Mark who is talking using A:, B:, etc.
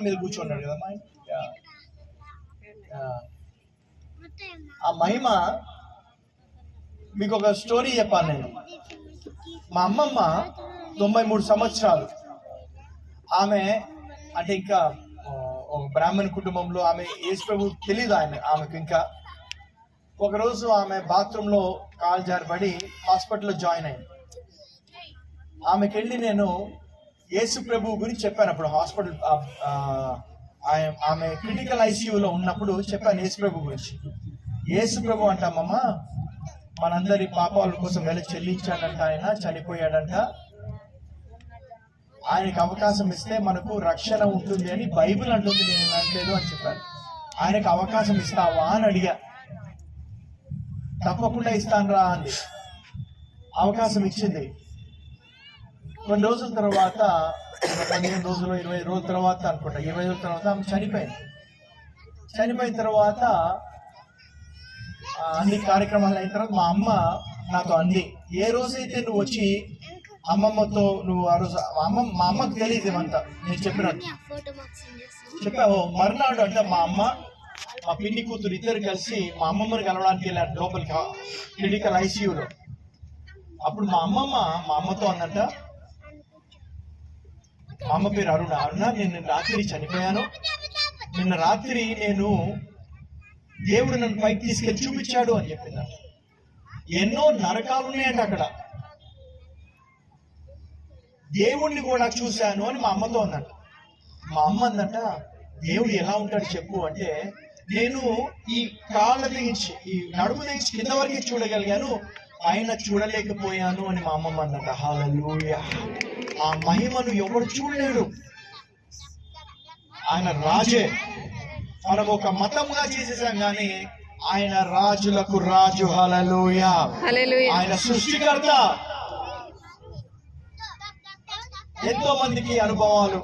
A: మీద కూర్చున్నాడు కదా ఆ మహిమ. మీకు ఒక స్టోరీ చెప్పాను నేను. మా అమ్మమ్మ 93 సంవత్సరాలు. ఆమె అంటే ఇంకా ఒక బ్రాహ్మణ కుటుంబంలో, ఆమె యేసు ప్రభు తెలీదు ఆమెకు. ఇంకా ఒకరోజు ఆమె బాత్రూంలో కాలు జారిపడి హాస్పిటల్లో జాయిన్ అయింది. ఆమెకెళ్ళి నేను యేసు ప్రభు గురించి చెప్పాను. అప్పుడు హాస్పిటల్ ఆమె క్రిటికల్ ఐసీయూలో ఉన్నప్పుడు చెప్పాను యేసు ప్రభు గురించి. యేసు ప్రభు అంటామమ్మ మనందరి పాపాల కోసం వెల చెల్లించాడంట, ఆయన చనిపోయాడంట, ఆయనకి అవకాశం ఇస్తే మనకు రక్షణ ఉంటుంది అని బైబిల్ అంటుంది, నేను అనట్లేదు అని చెప్పాను. ఆయనకు అవకాశం ఇస్తావా అని అడిగా. తప్పకుండా ఇస్తాను రా అంది. అవకాశం ఇచ్చింది. కొన్ని రోజుల తర్వాత 15 రోజులు 20 రోజుల తర్వాత అనుకుంటా, 20 రోజుల తర్వాత ఆమె చనిపోయింది. చనిపోయిన తర్వాత అన్ని కార్యక్రమాలు అయిన తర్వాత మా అమ్మ నాతో అంది, ఏ రోజైతే నువ్వు వచ్చి అమ్మమ్మతో నువ్వు ఆ రోజు మా అమ్మకు తెలియదు ఏమంతా నేను చెప్పినట్టు చెప్పావు. మర్నాడు అంటే మా అమ్మ మా పిన్ని కూతురు ఇద్దరు కలిసి మా అమ్మమ్మని కలవడానికి వెళ్ళారు లోపలికి క్రిటికల్ ఐసీయూలో. అప్పుడు మా అమ్మతో అన్నట్ట, మా అమ్మ పేరు అరుణ. నేను రాత్రి చనిపోయాను, నిన్న రాత్రి నేను దేవుడు నన్ను పైకి తీసుకెళ్ళి చూపించాడు అని చెప్పిందట. ఎన్నో నరకాలు ఉన్నాయంట అక్కడ, దేవుణ్ణి కూడా చూశాను అని మా అమ్మతో అన్నట్ట. మా అమ్మ అందంట, దేవుడు ఎలా ఉంటాడు చెప్పు అంటే, నేను ఈ కాళ్ళ దించి ఈ నడుము దించి కింద వరకు చూడగలిగాను, ఆయన చూడలేకపోయాను అని మా అమ్మమ్మ అన్నట. హల్లెలూయా. ఆ మహిమను ఎవరు చూడలేడు. ఆయన రాజే. మనం ఒక మతంగా చేసేసాం కానీ ఆయన రాజులకు రాజు. హల్లెలూయా. ఆయన సృష్టికర్త. ఎంతో మందికి అనుభవాలు